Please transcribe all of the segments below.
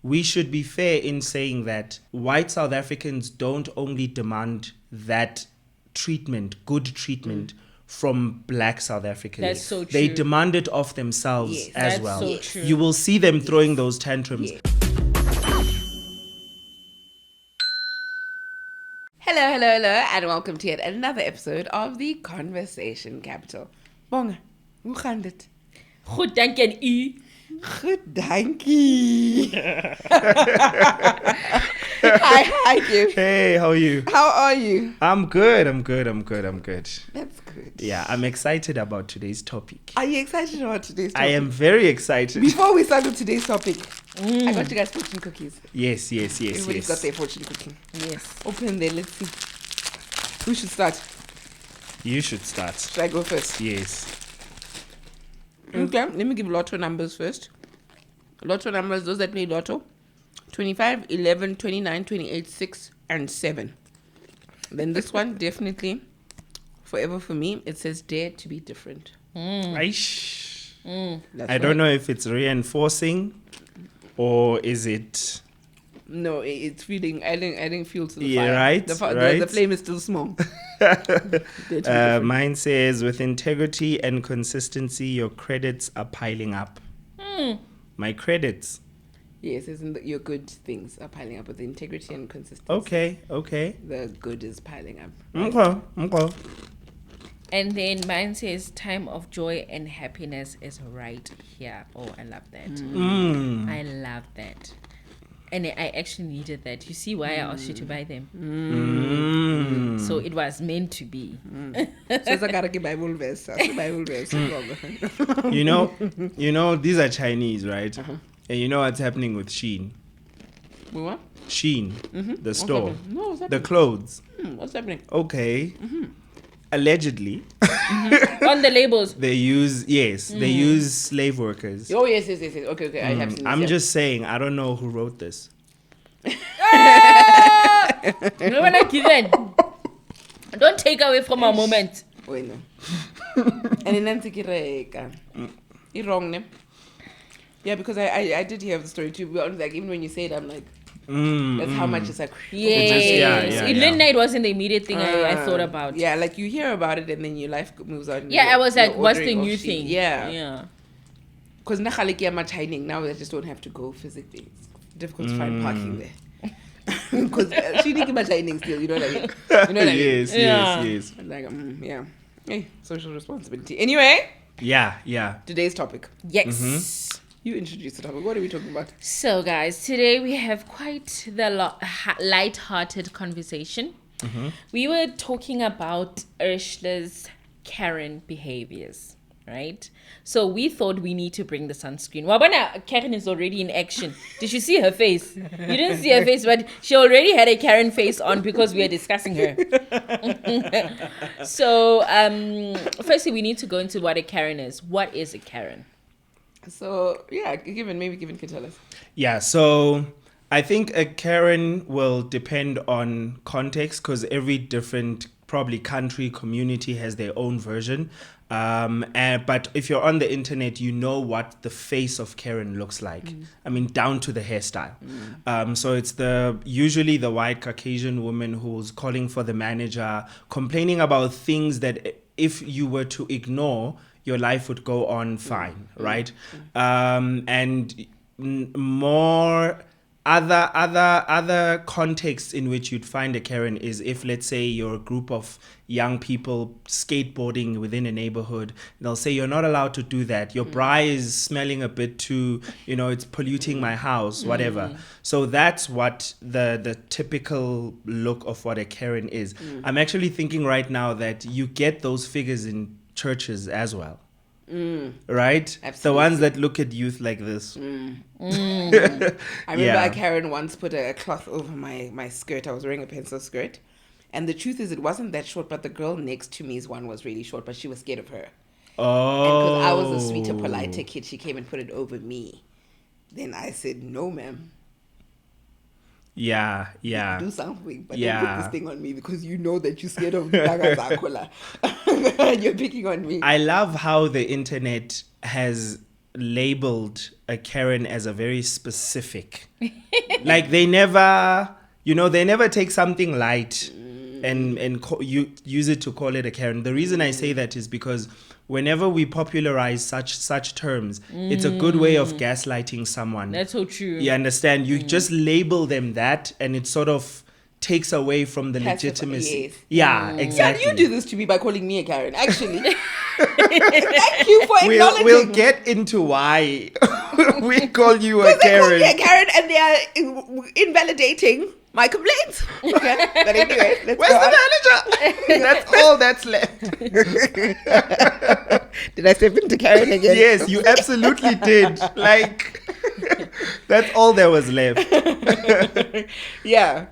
we should be fair in saying that white South Africans don't only demand that treatment, good treatment, from black South Africans. That's so true. They demand it of themselves as that's well. so true. You will see them throwing those tantrums. Hello, and welcome to yet another episode of the Conversation Capital. Bonga, hoe gaan dit? Goed, dank en u. Goed, dankie. Hi, Kim. Hey, how are you? How are you? I'm good. That's good. Yeah, I'm excited about today's topic. Are you excited about today's topic? I am very excited. Before we start with today's topic, I got you guys fortune cookies. Yes. Everybody's got their fortune cookie. Yes. Open there, let's see. Who should start? You should start. Should I go first? Yes. Okay, let me give lotto numbers first. Lotto numbers, those that play lotto: 25, 11, 29, 28, 6, and 7. Then this one, definitely, forever for me, it says dare to be different. Aish. That's I don't know if it's reinforcing or is it... No, it's feeling, adding fuel to the Yeah, fire. right, The flame is still small. Mine says, with integrity and consistency, your credits are piling up. My credits. Yes, isn't your good things are piling up with integrity and consistency. Okay. The good is piling up. Okay. And then mine says time of joy and happiness is right here. Oh, I love that. I love that. And I actually needed that. You see why I asked you to buy them? So it was meant to be. So it's like a Bible verse. You know, these are Chinese, right? And you know what's happening with Shein? What? Shein, the store, happening? No, what's the happening? clothes. What's happening? Okay. Allegedly, On the labels. they use slave workers. Oh, yes. Okay. I have seen this. I'm just saying, I don't know who wrote this. No one given. Don't take away from our moment. Wait, no. And then you're wrong, ne? Yeah, because I did hear the story too. But like, even when you say it, I'm like, that's how much it's like. Yes. In Linda, it wasn't the immediate thing I thought about. Yeah, like you hear about it and then your life moves on. Yeah, I was like, you're what's the ordering new off thing? Shein. Yeah. Yeah. Because now they just don't have to go physically. It's difficult to find parking there. Because she didn't give Chinese still, you know what I mean? You know what I mean? Yes. Like, yeah. Hey, social responsibility. Anyway, Yeah. today's topic. Yes. You introduce the topic. What are we talking about? So, guys, today we have quite the light-hearted conversation. We were talking about Ursula's Karen behaviors, right? So we thought we need to bring the sunscreen. Wabana, Karen is already in action. Did you see her face? You didn't see her face, but she already had a Karen face on because we are discussing her. So, firstly, we need to go into what a Karen is. What is a Karen? So, yeah, maybe Given can tell us. Yeah, so I think a Karen will depend on context because every different probably country, community has their own version. But if you're on the internet, you know what the face of Karen looks like. I mean, down to the hairstyle. So it's usually the white Caucasian woman who's calling for the manager, complaining about things that if you were to ignore, your life would go on fine, right? And more other contexts in which you'd find a Karen is if, let's say, you're a group of young people skateboarding within a neighborhood. They'll say you're not allowed to do that. Your bra is smelling a bit too, it's polluting my house, whatever. So that's what the typical look of what a Karen is. I'm actually thinking right now that you get those figures in churches as well. Right? Absolutely. The ones that look at youth like this. I remember Yeah. Karen once put a cloth over my skirt. I was wearing a pencil skirt. And the truth is, it wasn't that short, but the girl next to me's one was really short, but she was scared of her. Oh. And because I was a sweeter, politer kid, she came and put it over me. Then I said, no, ma'am. Yeah. Do something, but Yeah. don't put this thing on me because you know that you're scared of Nagazakola. And you're picking on me. I love how the internet has labeled a Karen as a very specific. Like they never, they never take something light and you use it to call it a Karen. The reason I say that is because whenever we popularize such terms, it's a good way of gaslighting someone. That's so true. You understand? You just label them that, and it sort of takes away from the legitimacy. Yes. Yeah, exactly. Yeah, you do this to me by calling me a Karen, actually. Thank you for acknowledging. We'll get into why we call you a Because they call Karen. me a Karen and they are invalidating my complaints. Okay, but anyway, let's Where's go the on. manager? That's all that's left. Did I step into Karen again? Yes, you absolutely did. Like, that's all there was left. Yeah.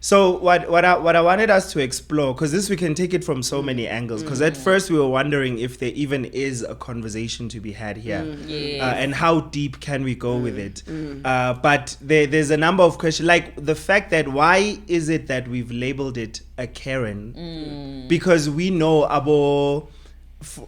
So what I wanted us to explore, because this we can take it from so many angles, because at first we were wondering if there even is a conversation to be had here, and how deep can we go with it. But there's a number of questions, like the fact that why is it that we've labeled it a Karen? Because we know Abo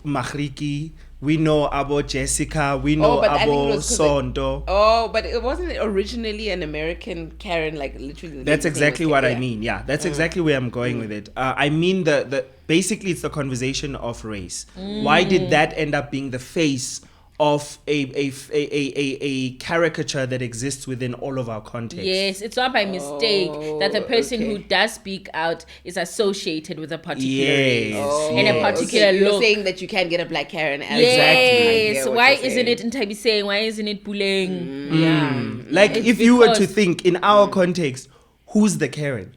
Mahriki, we know Abo Jessica, we know but I think it Abo was 'cause Sondo. Oh, but it wasn't originally an American Karen, like literally. the That's name exactly was what Karen. I mean. Yeah, that's exactly where I'm going with it. I mean the basically it's the conversation of race. Why did that end up being the face of a caricature that exists within all of our contexts? Yes, it's not by mistake that the person okay. who does speak out is associated with a particular race Yes, and a yes. particular You're look. saying that you can't get a black Karen. As Yes, I get what why you're isn't saying. it Ntabiseng? Why isn't it Puleng? Yeah. Like It's if you were to because- think in our context, who's the Karen?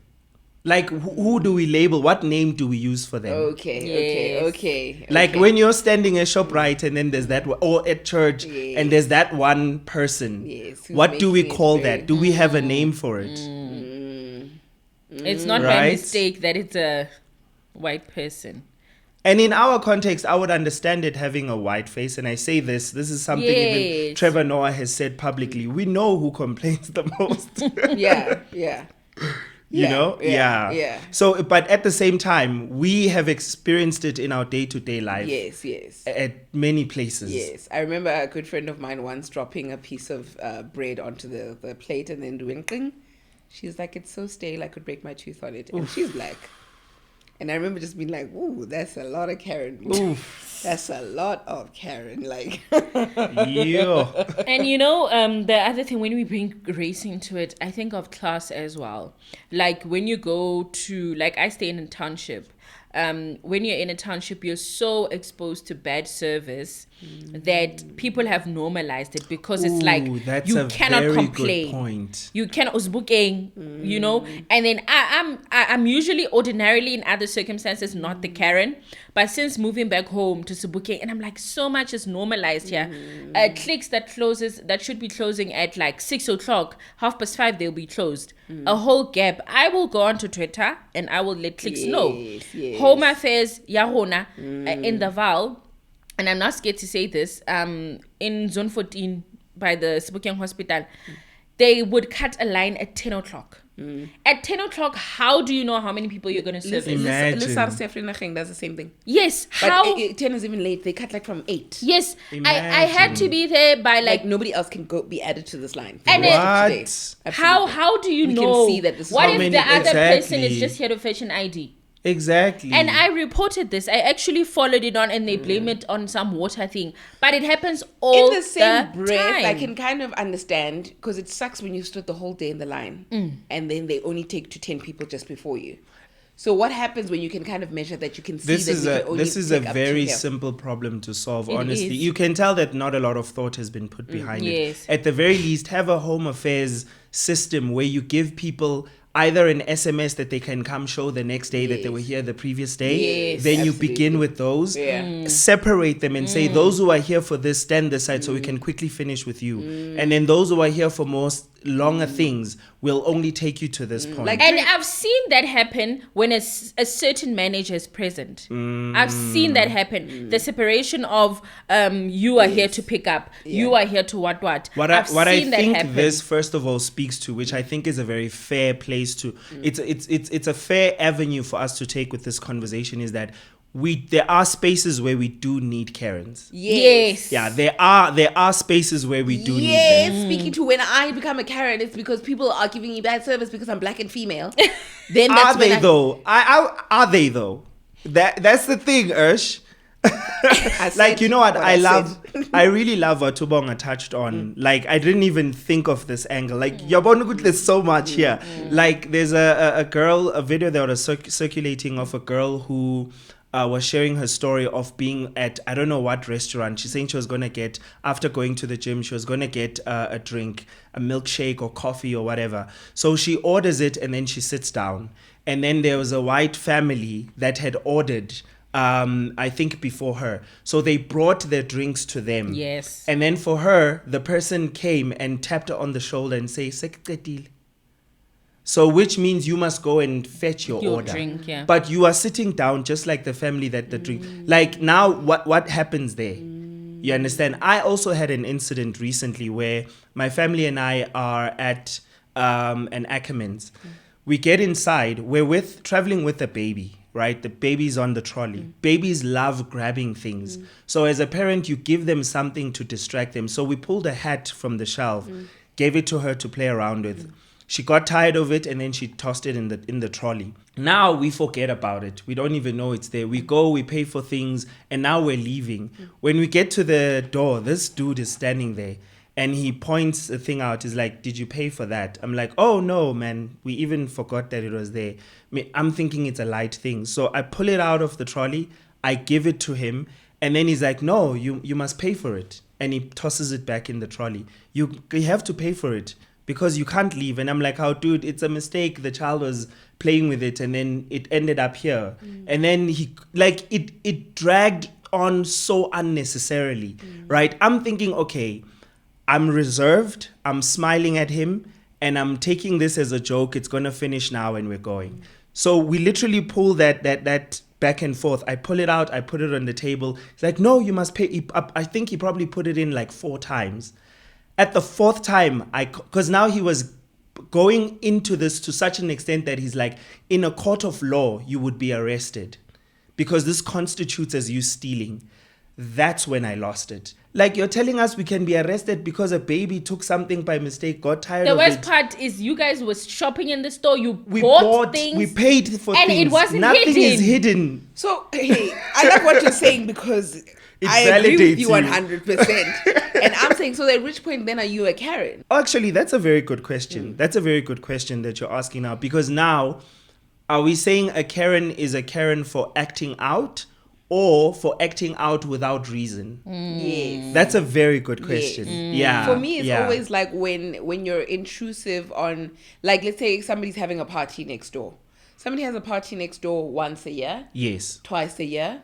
Like who do we label? What name do we use for them? Yes. Okay. Like when you're standing at ShopRite and then there's that or at church Yes. and there's that one person. Yes, who's What do we making it call very- that? Do we have a name for it? It's not by Right. mistake that it's a white person. And in our context, I would understand it having a white face. And I say this is something even Yes. Trevor Noah has said publicly. We know who complains the most. Yeah. You know? Yeah. So, but at the same time, we have experienced it in our day-to-day life. Yes. At many places. Yes, I remember a good friend of mine once dropping a piece of bread onto the plate and then doing cling. She's like, it's so stale, I could break my tooth on it. And she's black. And I remember just being like, ooh, that's a lot of Karen. That's a lot of Karen. Like, Yeah. And the other thing, when we bring race into it, I think of class as well. Like when you go to, like I stay in a township. When you're in a township, you're so exposed to bad service that people have normalized it because it's like that's you a cannot very complain. good point. You cannot booking, and then I'm usually ordinarily in other circumstances not the Karen, but since moving back home to Subuke, and I'm like, so much is normalized here. Clicks that should be closing at like 6:00, 5:30 they'll be closed. A whole gap. I will go onto Twitter and I will let clicks know. Yes. Home affairs Yahona in the Val, and I'm not scared to say this. In Zone 14 by the Sebokeng Hospital, they would cut a line at 10:00. At 10:00, how do you know how many people you're going to serve? Imagine. That's the same thing. Yes, But how? 10 is even late. They cut like from 8. Yes, I had to be there by Like like. nobody else can be added to this line. And The then- rest of the day. What? Absolutely. How do you We can know? see that this is What how if many- the other person Exactly. is just here to fetch an ID? Exactly. And I reported this. I actually followed it on, and they blame it on some water thing. But it happens all In the same breath, time. I can kind of understand because it sucks when you stood the whole day in the line and then they only take to 10 people just before you. So what happens when you can kind of measure that you can see This that is you a can only this is a take up to very here? simple problem to solve. It Honestly, is. you can tell that not a lot of thought has been put behind Yes. it. At the very least, have a home affairs system where you give people either an SMS that they can come show the next day that they were here the previous day. Yes, Then you absolutely. begin with those. Yeah. Separate them and say those who are here for this stand this side so we can quickly finish with you. And then those who are here for longer things will only take you to this point. Like- And I've seen that happen when a certain manager is present. I've seen that happen. The separation of you are here to pick up, you are here to what. What I've I seen that think happen. this first of all speaks to, which I think is a very fair place to, it's a fair avenue for us to take with this conversation, is that there are spaces where we do need Karens. Yes. Yeah, there are spaces where we do need them. Yes, speaking to when I become a Karen, it's because people are giving me bad service because I'm black and female. Then that's Are when they though? Are they though? That's the thing, Ursh. I said Like, you know what? I said. I really love what Tubonga touched on. Like, I didn't even think of this angle. Like, Yabonugut, there's so much here. Like, there's a video that was circulating of a girl who was sharing her story of being at, I don't know what restaurant. She's saying she was going to get, after going to the gym, she was going to get a drink, a milkshake or coffee or whatever. So she orders it and then she sits down. And then there was a white family that had ordered, I think before her. So they brought their drinks to them. Yes. And then for her, the person came and tapped her on the shoulder and say, "Sekqedile." So which means you must go and fetch your order. Drink, yeah. But you are sitting down just like the family that the drink. Like now what happens there? You understand? I also had an incident recently where my family and I are at an Ackermans. We get inside, we're traveling with a baby, right? The baby's on the trolley. Babies love grabbing things. So as a parent, you give them something to distract them. So we pulled a hat from the shelf, gave it to her to play around with. She got tired of it and then she tossed it in the trolley. Now we forget about it. We don't even know it's there. We go, we pay for things, and now we're leaving. When we get to the door, this dude is standing there. And he points the thing out. He's like, "Did you pay for that?" I'm like, "Oh, no, man. We even forgot that it was there." I'm thinking it's a light thing. So I pull it out of the trolley. I give it to him. And then he's like, "No, you must pay for it." And he tosses it back in the trolley. You have to pay for it because you can't leave. And I'm like, "Oh, dude, it's a mistake. The child was playing with it and then it ended up here." And then it dragged on so unnecessarily, right? I'm thinking, okay, I'm reserved, I'm smiling at him, and I'm taking this as a joke. It's going to finish now and we're going. So we literally pull that back and forth. I pull it out, I put it on the table. He's like, "No, you must pay." I think he probably put it in like 4 times. At the 4th time, because now he was going into this to such an extent that he's like, in a court of law, you would be arrested because this constitutes as you stealing. That's when I lost it. Like, you're telling us we can be arrested because a baby took something by mistake, got tired The of it. worst part is you guys was shopping in the store. You We bought things. we paid for and things. it wasn't Nothing hidden. is hidden. So, hey, I love what you're saying because It I agree with validates you you. 100%. And I'm saying, so at which point then are you a Karen? Actually, that's a very good question. That's a very good question that you're asking now. Because now, are we saying a Karen is a Karen for acting out or for acting out without reason? Yes. That's a very good question. Yeah. For me, it's yeah. always like when you're intrusive on, like, let's say somebody's having a party next door. Somebody has a party next door once a year, Yes. twice a year.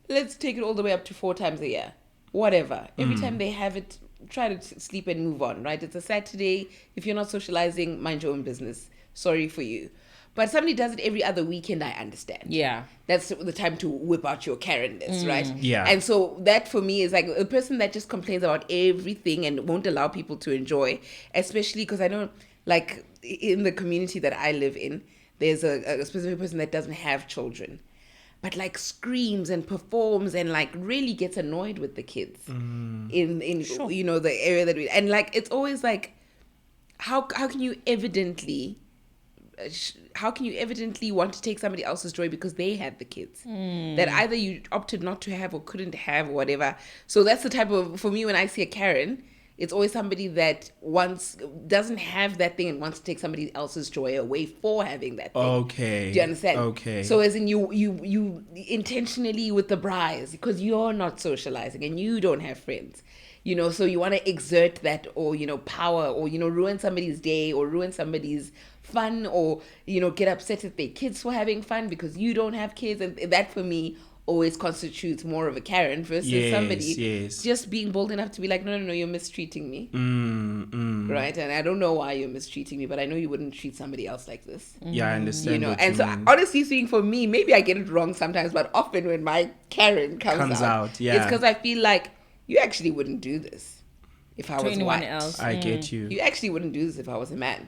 Let's take it all the way up to 4 times a year. Whatever. Every time they have it, try to sleep and move on, right? It's a Saturday. If you're not socializing, mind your own business. Sorry for you. But somebody does it every other weekend, I understand. Yeah. That's the time to whip out your Karen-ness, right? Yeah. And so that for me is like a person that just complains about everything and won't allow people to enjoy, especially because I know, like, in the community that I live in, there's a specific person that doesn't have children, but like screams and performs and like really gets annoyed with the kids in you know, the area that we, and like it's always like, how can you evidently want to take somebody else's joy because they had the kids that either you opted not to have or couldn't have or whatever. So that's the type of, for me, when I see a Karen, it's always somebody that doesn't have that thing and wants to take somebody else's joy away for having that thing. Okay. Do you understand? Okay. So as in you intentionally with the brides because you're not socializing and you don't have friends. You know, so you want to exert that or, you know, power or, you know, ruin somebody's day or ruin somebody's fun or, you know, get upset at their kids for having fun because you don't have kids. And that for me always constitutes more of a Karen versus somebody just being bold enough to be like, no, you're mistreating me. Right? And I don't know why you're mistreating me, but I know you wouldn't treat somebody else like this. Yeah, I understand. You know, what and you so mean. honestly speaking, for me, maybe I get it wrong sometimes, but often when my Karen comes out, yeah. it's because I feel like you actually wouldn't do this if I To was anyone white. else. I get you. You actually wouldn't do this if I was a man.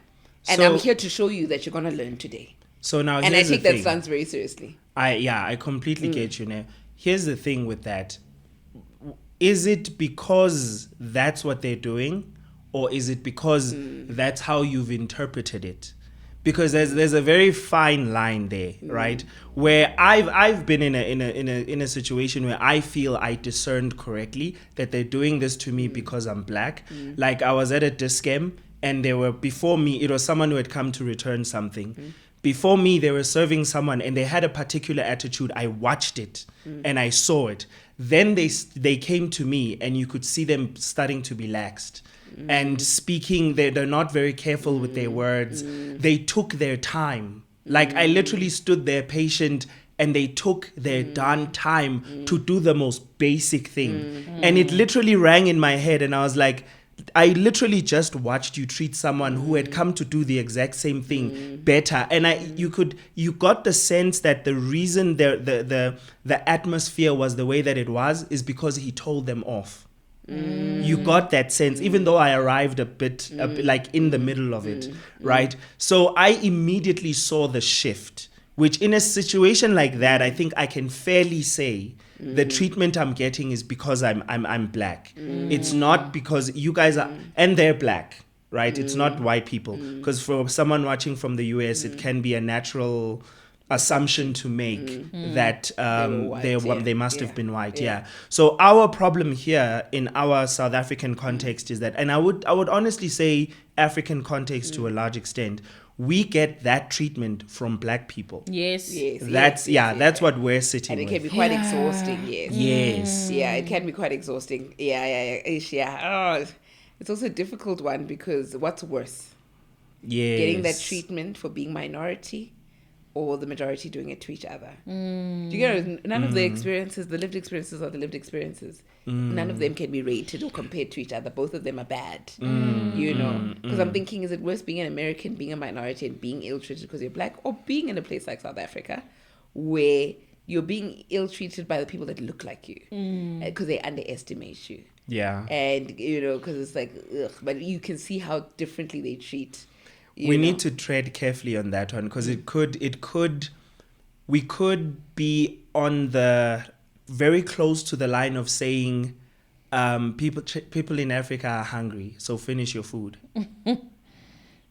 And So- I'm here to show you that you're going to learn today. So now And I here's the take that thing. stance very seriously. I completely get you now. Here's the thing with that. Is it because that's what they're doing, or is it because that's how you've interpreted it? Because there's a very fine line there, right? Where I've been in a situation where I feel I discerned correctly that they're doing this to me because I'm black. Like I was at a discam and they were before me. It was someone who had come to return something. Before me, they were serving someone and they had a particular attitude. I watched it and I saw it. Then they came to me and you could see them starting to be laxed and speaking. They're not very careful with their words. They took their time. Like I literally stood there patient and they took their darn time to do the most basic thing. And it literally rang in my head and I was like, I literally just watched you treat someone who had come to do the exact same thing better, and you got the sense that the reason the atmosphere was the way that it was is because he told them off. You got that sense, even though I arrived a bit like in the middle of it, right? So I immediately saw the shift, which in a situation like that, I think I can fairly say the treatment I'm getting is because I'm black. It's not because you guys are, and they're black, right? It's not white people. Because for someone watching from the US, it can be a natural assumption to make that they must have been white. Yeah. So our problem here in our South African context is that, and I would honestly say African context to a large extent, we get that treatment from black people. Yes. That's what we're sitting And it with. can be quite exhausting, yes. Yes. Yeah, it can be quite exhausting. Yeah. Oh, it's also a difficult one because what's worse? Yes. Getting that treatment for being minority or the majority doing it to each other. Do you get it? None of the experiences, the lived experiences are the lived experiences. None of them can be rated or compared to each other. Both of them are bad, you know? Because I'm thinking, is it worse being an American, being a minority and being ill-treated because you're black, or being in a place like South Africa where you're being ill-treated by the people that look like you because they underestimate you? Yeah. And, you know, because it's like, ugh, but you can see how differently they treat. We need to tread carefully on that one because we could be on the very close to the line of saying people in Africa are hungry, so finish your food.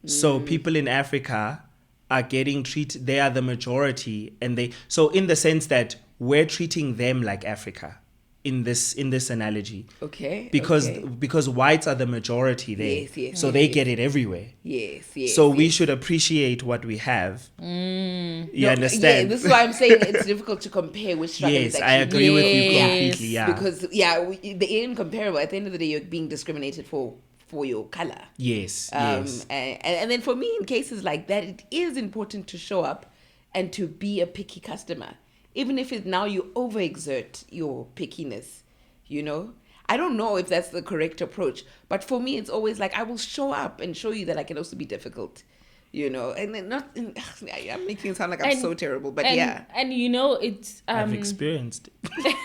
So people in Africa are getting treated, they are the majority, and so in the sense that we're treating them like Africa in this analogy. Okay. Because whites are the majority there. Yes, so they get it everywhere. Yes. So we should appreciate what we have. You understand? Yeah, this is why I'm saying it's difficult to compare which struggle is Yes, actually. I agree with you completely. Yeah. Because the incomparable. At the end of the day, you're being discriminated for your color. Yes. And then for me, in cases like that, it is important to show up and to be a picky customer, even if now you overexert your pickiness. You know, I don't know if that's the correct approach, but for me, it's always like I will show up and show you that I can also be difficult. You know, and then I'm making it sound like I'm so terrible, but yeah. And you know, it's I've experienced it.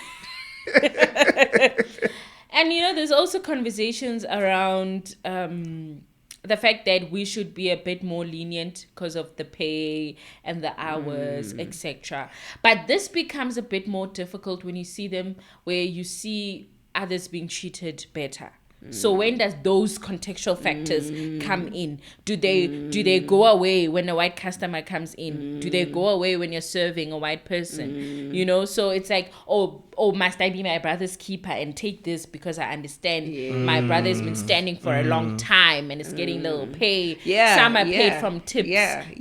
And you know, there's also conversations around the fact that we should be a bit more lenient because of the pay and the hours, etc. But this becomes a bit more difficult when you see them where you see others being treated better. So when does those contextual factors come in? Do they go away when a white customer comes in? Do they go away when you're serving a white person? You know, so it's like, oh, must I be my brother's keeper and take this because I understand my brother's been standing for a long time and is getting little pay. Some are paid from tips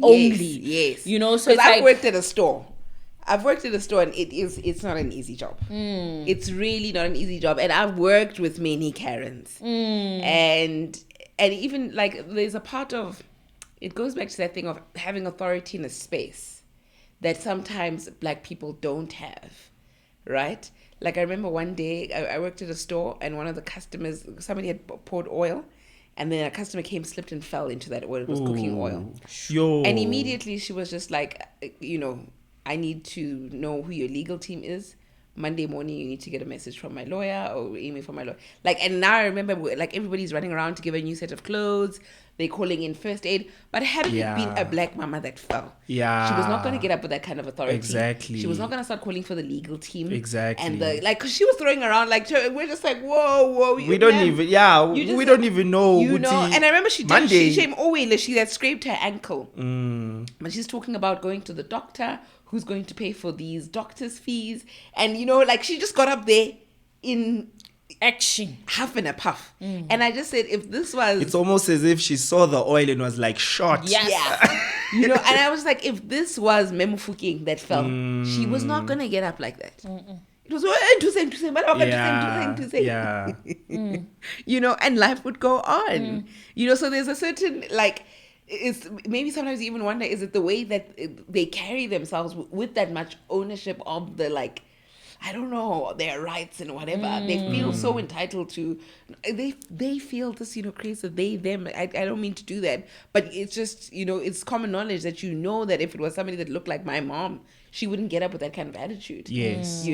only. Yes. You know, so it's I've worked at a store. I've worked at a store and it's not an easy job. It's really not an easy job. And I've worked with many Karens. And even like there's a part of, it goes back to that thing of having authority in a space that sometimes black people don't have, right? Like I remember one day I worked at a store and one of the customers, somebody had poured oil and then a customer came, slipped and fell into that oil. It was cooking oil. And immediately she was just like, you know, I need to know who your legal team is. Monday morning, you need to get a message from my lawyer or email from my lawyer. Like, and now I remember, like, everybody's running around to give a new set of clothes. they're calling in first aid. But had it Yeah. been a black mama that fell, Yeah. she was not going to get up with that kind of authority. Exactly. She was not going to start calling for the legal team. Exactly. And because she was throwing around we're just like, whoa. We don't even, we don't even know. You know, and I remember she that scraped her ankle. But she's talking about going to the doctor, who's going to pay for these doctor's fees. And, she just got up there in action, half in a puff. And I just said, if this was... It's almost as if she saw the oil and was like, shot. Yes. Yeah. And I was like, if this was Memo Fuking that fell, she was not going to get up like that. It was, Yeah. And life would go on. So there's a certain, it's maybe sometimes you even wonder, is it the way that they carry themselves with that much ownership of the, I don't know, their rights and whatever. They feel so entitled to, they feel this, craze of they, them. I don't mean to do that, but it's just, it's common knowledge that that if it was somebody that looked like my mom, she wouldn't get up with that kind of attitude. Yes.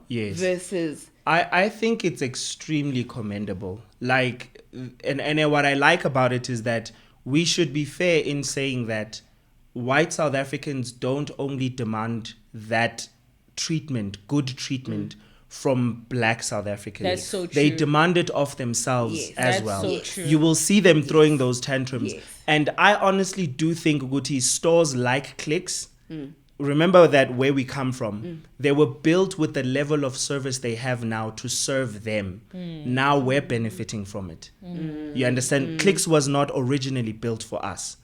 Yes. Versus... I think it's extremely commendable. And what I like about it is that we should be fair in saying that white South Africans don't only demand that good treatment from black South Africans. That's so true. They demand it of themselves as well. So true. You will see them throwing those tantrums. Yes. And I honestly do think, Guti, stores like Clicks, remember that where we come from, they were built with the level of service they have now to serve them. Now we're benefiting from it. You understand? Clicks was not originally built for us.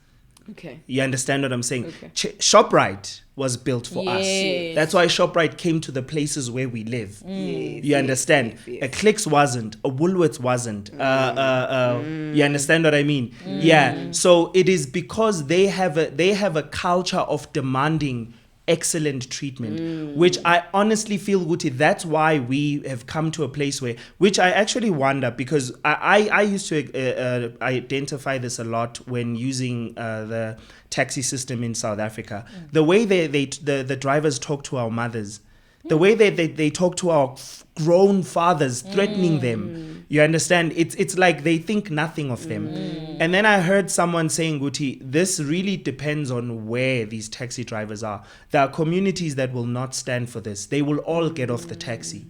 Okay. You understand what I'm saying? Okay. ShopRite was built for us. Yes. That's why ShopRite came to the places where we live. Yes, You understand? yes. A Clicks wasn't. A Woolworths wasn't. You understand what I mean? Yeah. So it is because they have a culture of demanding excellent treatment, which I honestly feel, Guti, that's why we have come to a place which I actually wonder, because I used to identify this a lot when using the taxi system in South Africa. The way the drivers talk to our mothers, the way they talk to our grown fathers, threatening them. You understand? It's like they think nothing of them. And then I heard someone saying, Guti, this really depends on where these taxi drivers are. There are communities that will not stand for this. They will all get off the taxi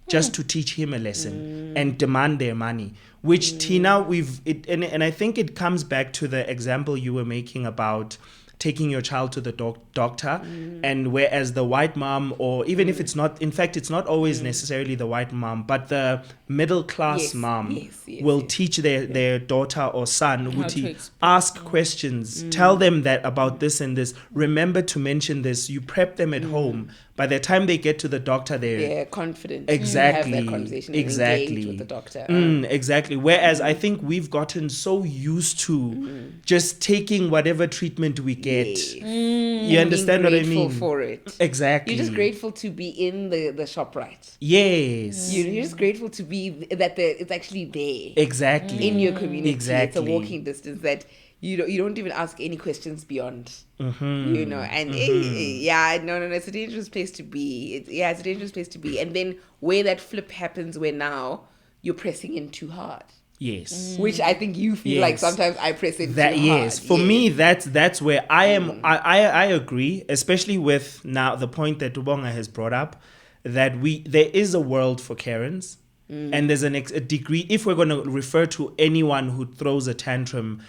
just to teach him a lesson and demand their money. Which, Tina, and I think it comes back to the example you were making about taking your child to the doctor, and whereas the white mom, or even if it's not, in fact, it's not always necessarily the white mom, but the middle class mom will teach their daughter or son to ask questions, tell them that about this and this, remember to mention this, you prep them at home. By the time they get to the doctor, they're confident exactly to have that conversation and engage with the doctor. Exactly. Whereas I think we've gotten so used to just taking whatever treatment we get. You understand what I mean? Grateful for it. Exactly. You're just grateful to be in the ShopRite. Yes. You're just grateful to be that it's actually there. Exactly. In your community. Exactly. It's a walking distance that you don't even ask any questions beyond. And it's a dangerous place to be. It's a dangerous place to be. And then where that flip happens, where now you're pressing in too hard. Yes. Which I think you feel like sometimes I press in too hard. Yes. For me, that's where I am. I agree, especially with now the point that Tubonga has brought up, that there is a world for Karens. And there's a degree, if we're going to refer to anyone who throws a tantrum,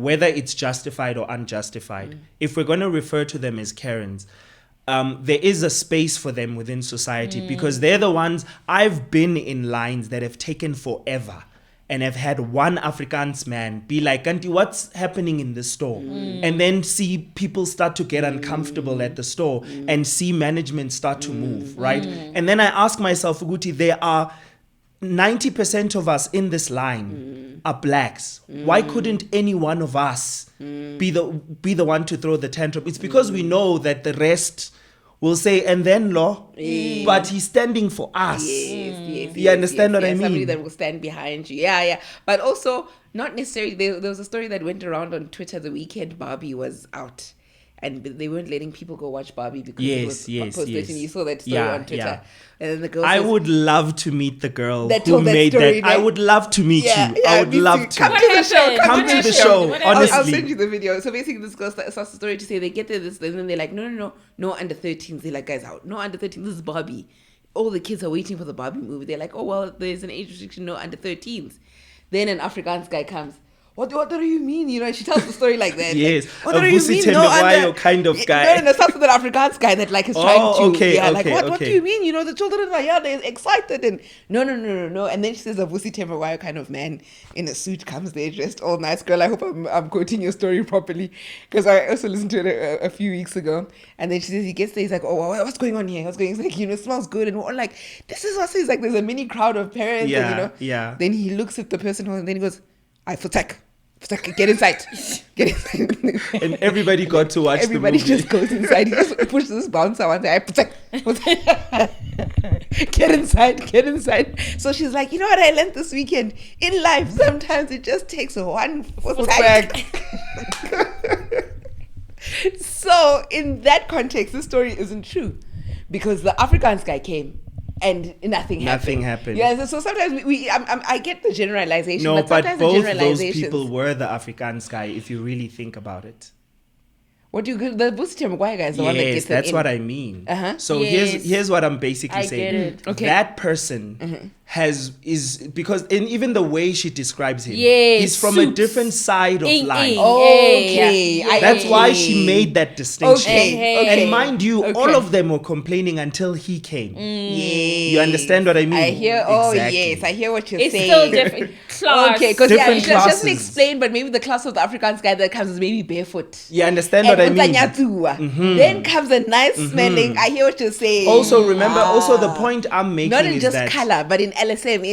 whether it's justified or unjustified, if we're going to refer to them as Karens, there is a space for them within society, because they're the ones. I've been in lines that have taken forever and have had one Afrikaans man be like, Auntie, what's happening in the store? And then see people start to get uncomfortable at the store and see management start to move, right? And then I ask myself, Uguti, there are 90% of us in this line are blacks. Why couldn't any one of us be the one to throw the tantrum? It's because we know that the rest will say, and then law, but he's standing for us. You understand what I mean? Somebody that will stand behind you. Yeah. But also, not necessarily, there was a story that went around on Twitter the weekend Barbie was out. and they weren't letting people go watch Barbie because Yes, it was yes, post 13. yes. You saw that story Yeah, on Twitter. yeah. And then the girl I says, would love to meet the girl That who told that made story, that. I right? would love to meet you. I would me love too. to. Come What to the show. happened? Come What to the happened? show. What I'll honestly. send you the video. So basically, this girl starts the story to say they get there this, and then they're like, no under 13s. They're like, guys, out. No under 13s. This is Barbie. All the kids are waiting for the Barbie movie. They're like, oh well, there's an age restriction. No under 13s. Then an Afrikaans guy comes. What do you mean? You know, she tells the story like that. Yes, Like, what a do you Vusi mean? No Tembewayo under kind of guy. No, starts with an Afrikaans guy that like is trying to. okay, yeah, like okay, what do okay. you mean? You know, the children are here, they're excited and no. And then she says a Vusi Tembewayo kind of man in a suit comes there dressed all nice. Girl, I hope I'm quoting your story properly because I also listened to it a few weeks ago. And then she says he gets there, he's like, oh, what's going on here? What's going on? He's like, you know, it smells good. And we're all like, this is what he's like, there's a mini crowd of parents. Yeah, and, you know. yeah. Then he looks at the person and then he goes, I protect. Get inside. Get inside. And everybody got to watch Everybody the movie. just goes inside. He just pushes this bouncer one day. Get inside. So she's like, you know what I learned this weekend? In life, sometimes it just takes one footbag. So in that context, this story isn't true because the Afrikaans guy came. And nothing happened. Yeah, so sometimes I get the generalization. No, but but sometimes both the those generalizations. people were the Afrikaans guy, if you really think about it. What do you the Vusi Tembewayo guy is the one that Yes, gets them that's in. what I mean. Uh-huh. So Yes. here's what I'm basically I saying. get it. Okay. That person is because in even the way she describes him, Yes, he's from a suits. different side of life. Okay. Yeah. That's why she Okay. made that distinction. Okay. And mind you, Okay. all of them were complaining until he came. Yes. You understand what I mean? I hear. Oh Exactly. yes, I hear what you're It's saying. still different class. Okay, because Different she doesn't classes. explain, but maybe the class of the Afrikaans guy that comes is maybe barefoot. You understand what I mean? Then comes a nice smelling. I hear what you're saying. Also, remember, also the point I'm making not in is just that color, but in LSM,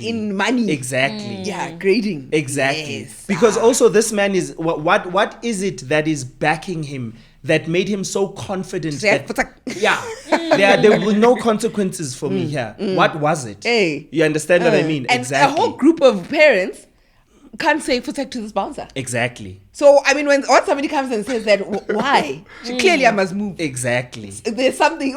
in money. Exactly. Yeah, grading. Exactly. Yes. Because also this man is what is it that is backing him that made him so confident that there were no consequences for me here. What was it? Hey. You understand what I mean? And Exactly. a whole group of parents can't say protect to this bouncer. Exactly. So I mean, when somebody comes and says that, why? Clearly, I must move. Exactly. There's something.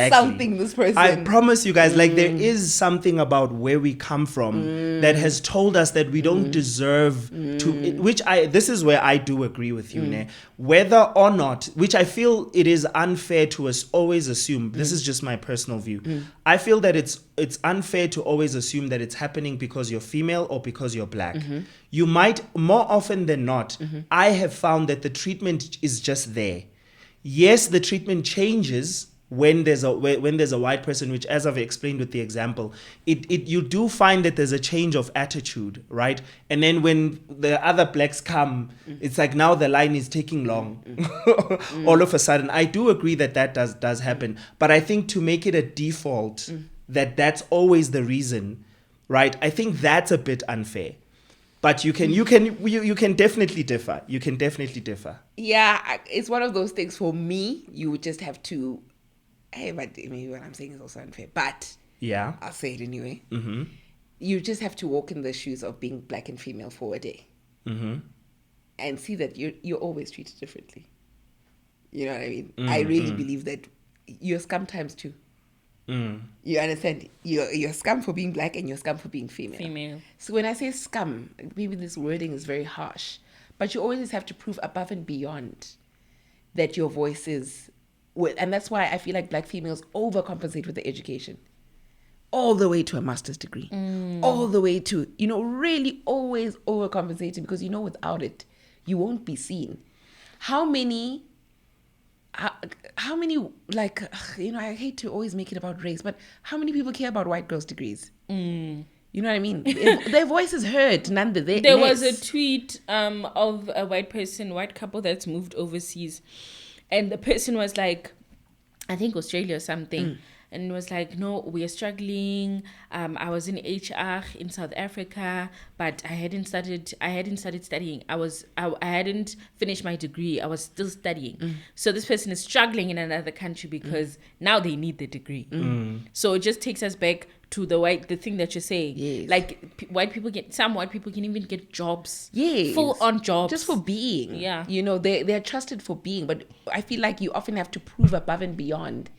Something. This person. I promise you guys, like there is something about where we come from that has told us that we don't deserve to. This is where I do agree with you, Ne? Whether or not, which I feel it is unfair to always assume. This is just my personal view. I feel that it's unfair to always assume that it's happening because you're female or because you're black. You might, more often than not, I have found that the treatment is just there. Yes, the treatment changes when there's a white person, which, as I've explained with the example, you do find that there's a change of attitude, right? And then when the other blacks come, it's like now the line is taking long. All of a sudden, I do agree that does happen, but I think to make it a default that's always the reason, right? I think that's a bit unfair. But you can definitely differ. You can definitely differ. Yeah, it's one of those things. For me, you would just have to. Hey, but maybe what I'm saying is also unfair. But Yeah. I'll say it anyway. Mm-hmm. You just have to walk in the shoes of being black and female for a day, and see that you're always treated differently. You know what I mean? I really believe that you're scum times two. You understand? You're scum for being black and you're scum for being female. So when I say scum, maybe this wording is very harsh, but you always have to prove above and beyond that your voice is, and that's why I feel like black females overcompensate with the education. All the way to a master's degree. All the way to, really always overcompensating because without it, you won't be seen. How many, like, I hate to always make it about race, but how many people care about white girls' degrees? You know what I mean? Their voice is heard nonetheless. There was a tweet of a white couple that's moved overseas. And the person was like, I think Australia or something. And it was like, no, we are struggling. I was in HR in South Africa, but I hadn't started studying. I hadn't finished my degree. I was still studying. So this person is struggling in another country because now they need the degree. So it just takes us back to the thing that you're saying. Yes. Like some white people can even get jobs. Yes. Full on jobs. Just for being. Yeah. You know, they're trusted for being. But I feel like you often have to prove above and beyond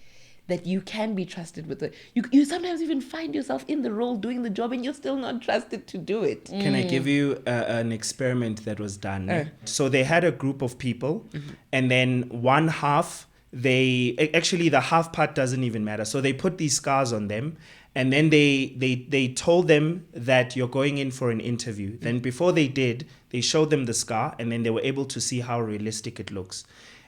that you can be trusted with it. You sometimes even find yourself in the role doing the job and you're still not trusted to do it. Can I give you an experiment that was done? So they had a group of people, and then one half, the half part doesn't even matter. So they put these scars on them, and then they told them that you're going in for an interview. Then before they did, they showed them the scar, and then they were able to see how realistic it looks.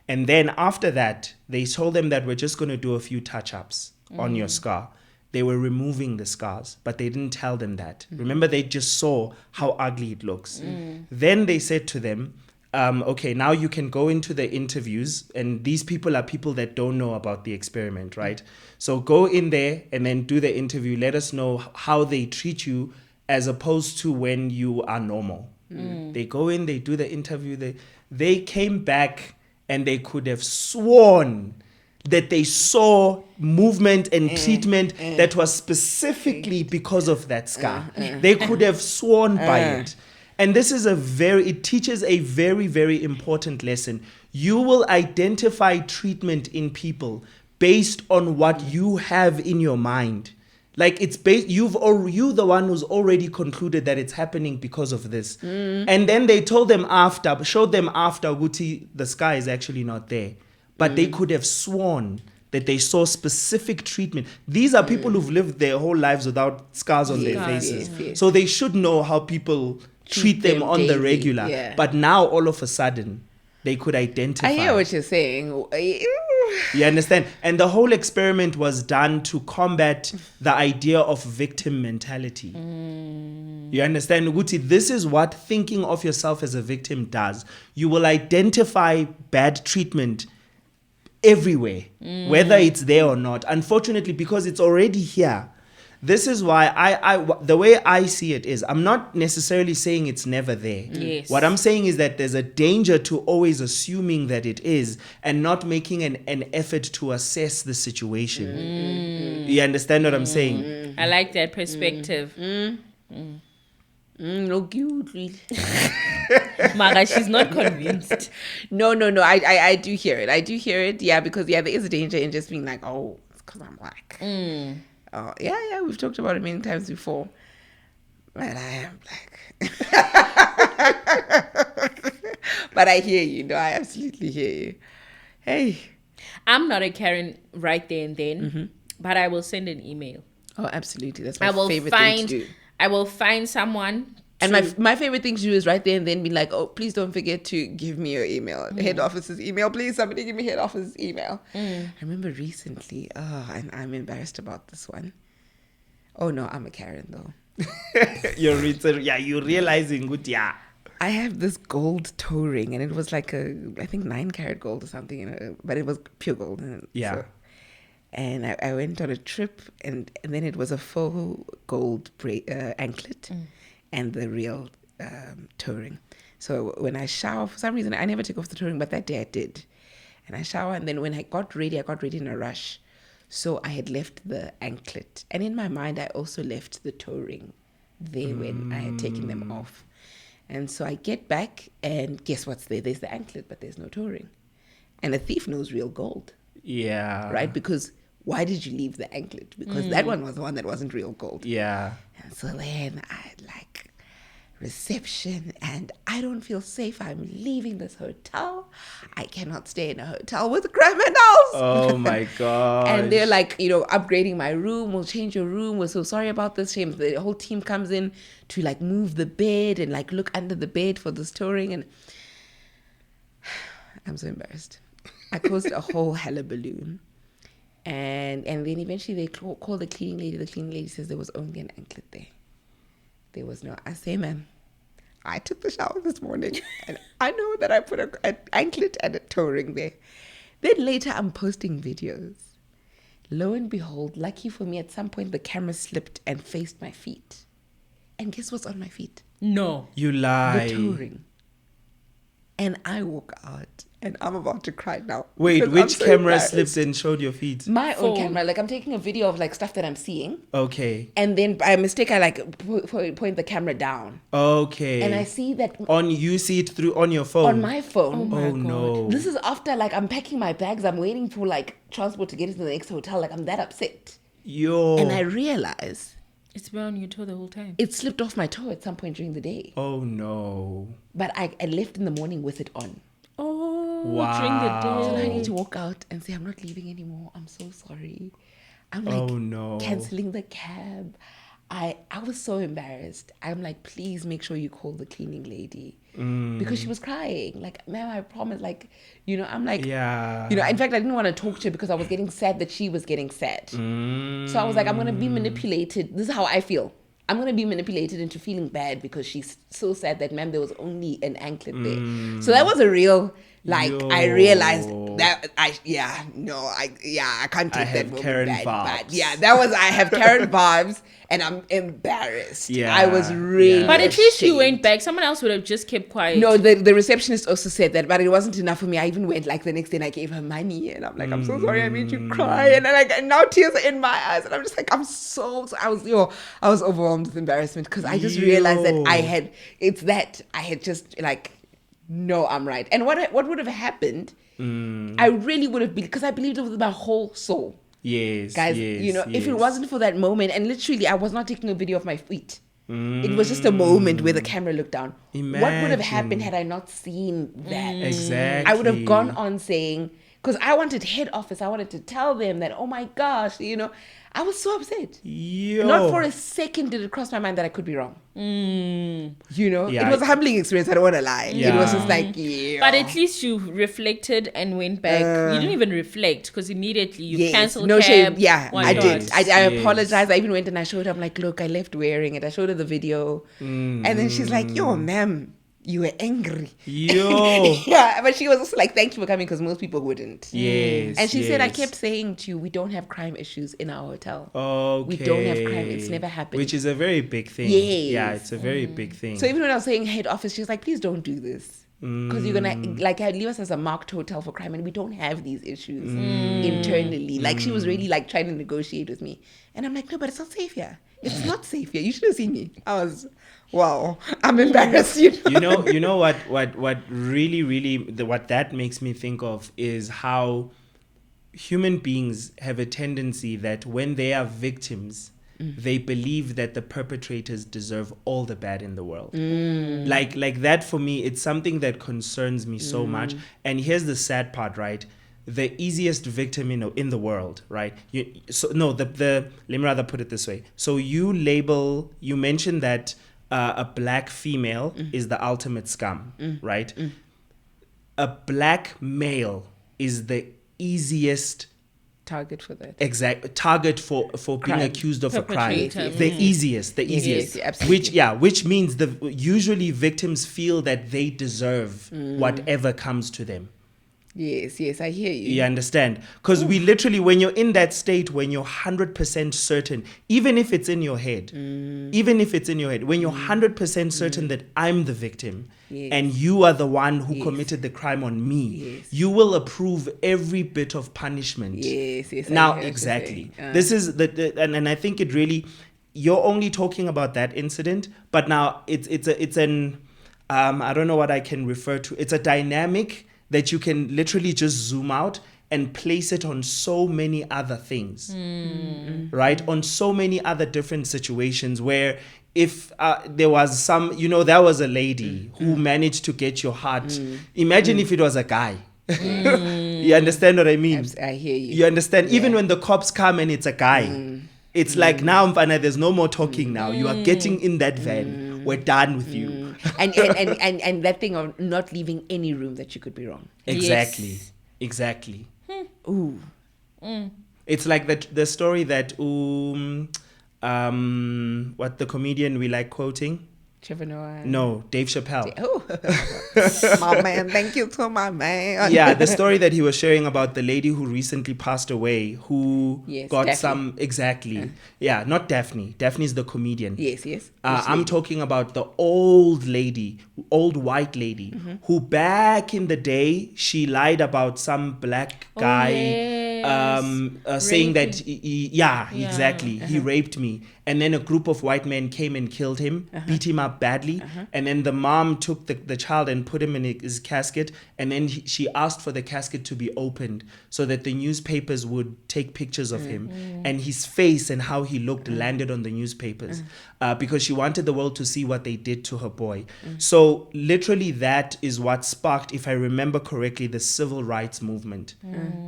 And then after that, they told them that we're just going to do a few touch-ups on your scar. They were removing the scars, but they didn't tell them that. Remember, they just saw how ugly it looks. Then they said to them, okay, now you can go into the interviews, and these people are people that don't know about the experiment, right? So go in there and then do the interview. Let us know how they treat you as opposed to when you are normal. They go in, they do the interview. They came back and they could have sworn that they saw movement and treatment that was specifically because of that scar. They could have sworn by it. And this is it teaches a very, very important lesson. You will identify treatment in people based on what you have in your mind. Like it's based, you the one who's already concluded that it's happening because of this. And then they showed them after, Guti, the scar is actually not there. But they could have sworn that they saw specific treatment. These are people who've lived their whole lives without scars on their faces. Yes. So they should know how people treat them on the daily, regular. yeah. But now all of a sudden, they could identify. I hear what you're saying. You understand? And the whole experiment was done to combat the idea of victim mentality. You understand, Uguti? This is what thinking of yourself as a victim does. You will identify bad treatment everywhere, whether it's there or not. Unfortunately, because it's already here. This is why the way I see it is, I'm not necessarily saying it's never there. Yes. What I'm saying is that there's a danger to always assuming that it is and not making an effort to assess the situation. You understand what I'm saying? I like that perspective. No good, really. Mara, she's not convinced. No. I do hear it. Yeah, because there is a danger in just being like, oh, it's because I'm black. Yeah, we've talked about it many times before. But I am black. But I hear you. No, I absolutely hear you. Hey. I'm not a Karen right there and then, but I will send an email. Oh, absolutely. That's my favorite thing to do. I will find someone. And my favorite thing to do is right there and then be like, oh, please don't forget to give me your email. Head office's email. Please, somebody give me head office's email. I remember recently, and I'm embarrassed about this one. Oh, no, I'm a Karen, though. You're realizing, good, yeah. I have this gold toe ring, and it was like I think 9-carat gold or something, but it was pure gold. Yeah. So, and I went on a trip, and then it was a faux gold anklet and the real toe ring. So when I shower, for some reason, I never took off the toe ring, but that day I did. And I shower, and then when I got ready in a rush. So I had left the anklet. And in my mind, I also left the toe ring there when I had taken them off. And so I get back, and guess what's there? There's the anklet, but there's no toe ring. And a thief knows real gold. Yeah. Right? Because why did you leave the anklet? Because that one was the one that wasn't real gold. Yeah. And so then I had reception, and I don't feel safe. I'm leaving this hotel. I cannot stay in a hotel with criminals. Oh my God. And they're like, upgrading my room. We'll change your room. We're so sorry about this. The whole team comes in to move the bed and look under the bed for the storing. And I'm so embarrassed. I caused a whole hullabaloo. And then eventually they call the cleaning lady. The cleaning lady says there was only an anklet there. There was no. I say, man, I took the shower this morning, and I know that I put an anklet and a toe ring there. Then later I'm posting videos. Lo and behold, lucky for me, at some point the camera slipped and faced my feet. And guess what's on my feet? No. You lie. The toe ring. And I walk out, and I'm about to cry now. Wait, because I'm which so camera embarrassed. slipped and showed your feet? My own Phone. camera. Like, I'm taking a video of like stuff that I'm seeing. Okay. And then by mistake, I like point the camera down. Okay. And I see that you see it through on your phone. on my phone. Oh my Oh God. no. This is after like I'm packing my bags. I'm waiting for like transport to get into the next hotel. Like, I'm that upset. Yo. And I realize It's been on your toe the whole time. it slipped off my toe at some point during the day. Oh no. But I left in the morning with it on. Oh, Wow. during the So I day. need to walk out and say, I'm not leaving anymore. I'm so sorry. I'm like Oh, no. canceling the cab. I was so embarrassed. I'm like, please make sure you call the cleaning lady. Because she was crying. Like, ma'am, I promise. Like, you know, I'm like, Yeah. you know, in fact, I didn't want to talk to her because I was getting sad that she was getting sad. So I was like, I'm going to be manipulated. This is how I feel. I'm going to be manipulated into feeling bad because she's so sad that, ma'am, there was only an anklet there. So that was a real, like, I realized that I can't take have that moment Karen bad. vibes. But yeah, I have Karen vibes and I'm embarrassed. Yeah, I was really yeah. But at least you ashamed. went back. Someone else would have just kept quiet. No, the receptionist also said that, but it wasn't enough for me. I even went like the next day and I gave her money and I'm like, I'm so sorry I made you cry. And then and now tears are in my eyes and I'm just like, I was overwhelmed with embarrassment because I just realized that I had just like, no, I'm right. And what would have happened, I really would have been, because I believed it with my whole soul. Yes. Guys, yes, you know, if it yes. wasn't for that moment, and literally I was not taking a video of my feet. It was just a moment where the camera looked down. What would have happened Imagine. had I not seen that? Exactly. I would have gone on saying, because I wanted head office, I wanted to tell them that, oh my gosh, you know, I was so upset. Yo. Not for a second did it cross my mind that I could be wrong. You know, Yeah, it was a humbling experience. I don't want to lie. It Yeah. was just like, yeah. But at least you reflected and went back. You didn't even reflect because immediately you canceled no cab. shame. Yeah, why I not? did. I Yes. apologized. I even went and I showed her. I'm like, look, I left wearing it. I showed her the video, and then she's like, yo, ma'am, you were angry. Yo. Yeah, but she was also like, thank you for coming because most people wouldn't. Yes. And she said, I yes. kept saying to you, we don't have crime issues in our hotel. Okay. We don't have crime. It's never happened. Which is a very big thing. Yes. Yeah, it's a very big thing. So even when I was saying head office, she was like, please don't do this. Because you're going to, like, leave us as a marked hotel for crime and we don't have these issues internally. Like, she was really, like, trying to negotiate with me. And I'm like, no, but it's not safe here. It's not safe here. You should have seen me. I was, wow, I'm embarrassed. you know what really what that makes me think of is how human beings have a tendency that when they are victims, they believe that the perpetrators deserve all the bad in the world. Like that for me, it's something that concerns me so much. And here's the sad part, right? The easiest victim in the world, right? Let me rather put it this way. So you mentioned that a black female is the ultimate scum, right? A black male is the easiest Target for that. target for being Crime. accused of a crime. Perpetrator. The easiest. Yes, absolutely. Which means usually victims feel that they deserve whatever comes to them. Yes, I hear you. You understand? Because we literally, when you're in that state, when you're 100% certain, even if it's in your head, when you're 100% certain that I'm the victim and you are the one who committed the crime on me, you will approve every bit of punishment. Yes. I Now, hear what you're exactly. saying. This is and I think it really, you're only talking about that incident, but now it's an I don't know what I can refer to. It's a dynamic that you can literally just zoom out and place it on so many other things, right? On so many other different situations where if there was there was a lady who managed to get your heart. Imagine if it was a guy. You understand what I mean? I hear you. You understand? Even when the cops come and it's a guy, it's like now, Mfana, there's no more talking now. You are getting in that van. We're done with you. And that thing of not leaving any room that you could be wrong. Exactly. Yes. Exactly. Ooh. It's like the story that what the comedian we like quoting, Trevor Noah. No, Dave Chappelle. Oh, my man. Thank you to my man. Yeah, the story that he was sharing about the lady who recently passed away, who Yes, got Daphne. some exactly. Yeah, not Daphne. Daphne's the comedian. Yes, yes. I'm talking about the old lady, old white lady, who back in the day she lied about some black guy, saying that Yeah. exactly, he raped me, and then a group of white men came and killed him, beat him up badly, and then the mom took the child and put him in his casket, and then she asked for the casket to be opened so that the newspapers would take pictures of him, and his face and how he looked landed on the newspapers, because she wanted the world to see what they did to her boy. So literally that is what sparked, if I remember correctly, the civil rights movement,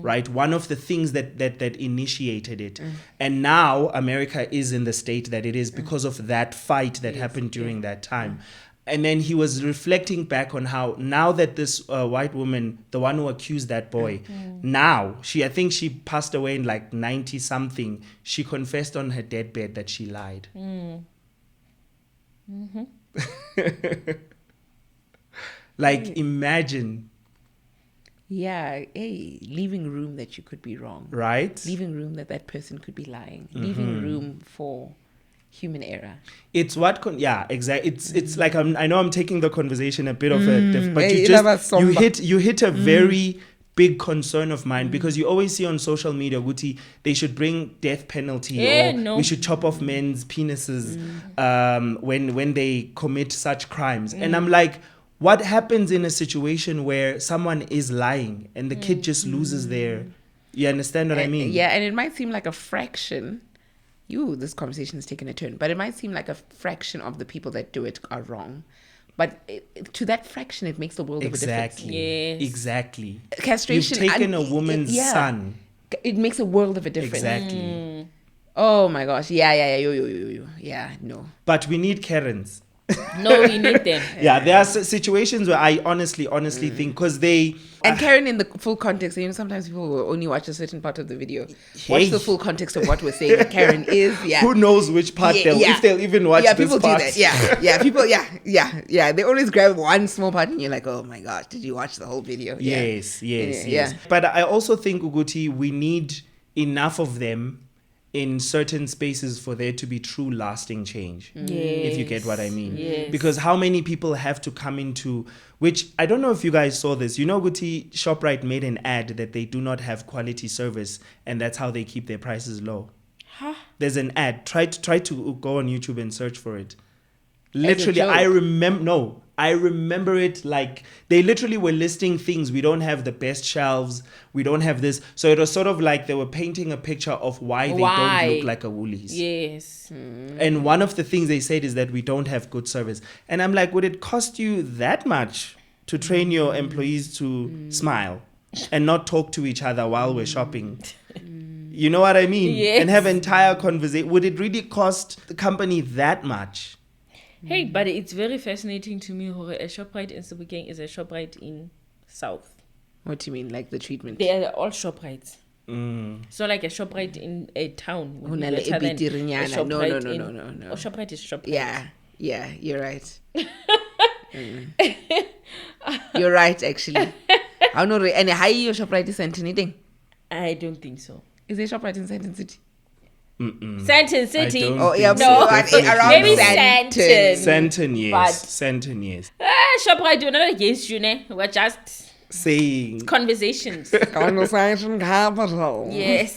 right? One of the things that initiated it. And now America is in the state that it is because of that fight that happened during that time. And then he was reflecting back on how now that this white woman, the one who accused that boy, now I think she passed away in like 90 something. She confessed on her deathbed that she lied. Like imagine, Yeah, hey, leaving room that you could be wrong. right? Leaving room that person could be lying. Leaving room for human error. It's what exactly. It's like I know I'm taking the conversation a bit of a but Hey, you hit a very big concern of mine, because you always see on social media, Guti, they should bring death penalty, or we should chop off men's penises when they commit such crimes. And I'm like, what happens in a situation where someone is lying and the kid just loses their, you understand what I mean? Yeah, and it might seem like a fraction. This conversation has taken a turn, but it might seem like a fraction of the people that do it are wrong. But to that fraction, it makes the world of a difference. Yes. Exactly. Castration. You've taken a woman's son. It makes a world of a difference. Exactly. Oh my gosh. Yeah. Yo. Yeah, no. But we need Karens. No, we need them. Yeah, there are situations where I honestly think, because they... And Karen, in the full context, sometimes people will only watch a certain part of the video. Watch the full context of what we're saying. Karen is, Who knows which part if they'll even watch this people part. do that. Yeah, people, yeah. They always grab one small part and you're like, oh my gosh, did you watch the whole video? Yes. Yeah. But I also think, Uguti, we need enough of them in certain spaces for there to be true lasting change, if you get what I mean. Yes. Because how many people have to come into, which I don't know if you guys saw this, Guti, ShopRite made an ad that they do not have quality service, and that's how they keep their prices low. Huh? There's an ad. Try to go on YouTube and search for it. Literally, I remember it like they literally were listing things. We don't have the best shelves. We don't have this. So it was sort of like they were painting a picture of why they don't look like a Woolies. Yes. And one of the things they said is that we don't have good service. And I'm like, would it cost you that much to train your employees to smile and not talk to each other while we're shopping? You know what I mean? Yes. And have entire conversation. Would it really cost the company that much? Hey, but it's very fascinating to me how a ShopRite in Sebokeng is a ShopRite in South. What do you mean, like the treatment? They are all ShopRites. So like a ShopRite in a town would be better than a ShopRite No. Or ShopRite is ShopRite. Yeah, you're right. You're right, actually. I don't know. And how your ShopRite is sent anything? I don't think so. Is there ShopRite in Sandton City? Sandton City. Around Sandton. Sandton, yes. But- Sandton, yes. ShopRite, we're not against you, ne? We're just Saying conversations. Conversation capital. Yes.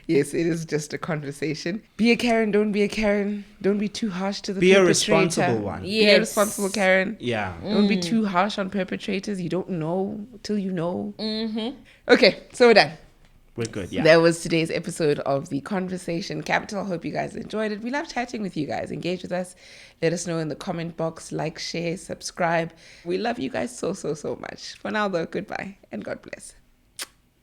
Yes, it is just a conversation. Be a Karen, don't be a Karen. Don't be too harsh to the be a perpetrator. responsible one. Be a responsible Karen. Yeah. Don't be too harsh on perpetrators. You don't know till you know. Okay, so we're done. We're good, yeah. That was today's episode of The Conversation Capital. Hope you guys enjoyed it. We love chatting with you guys. Engage with us. Let us know in the comment box. Like, share, subscribe. We love you guys so much. For now, though, goodbye and God bless.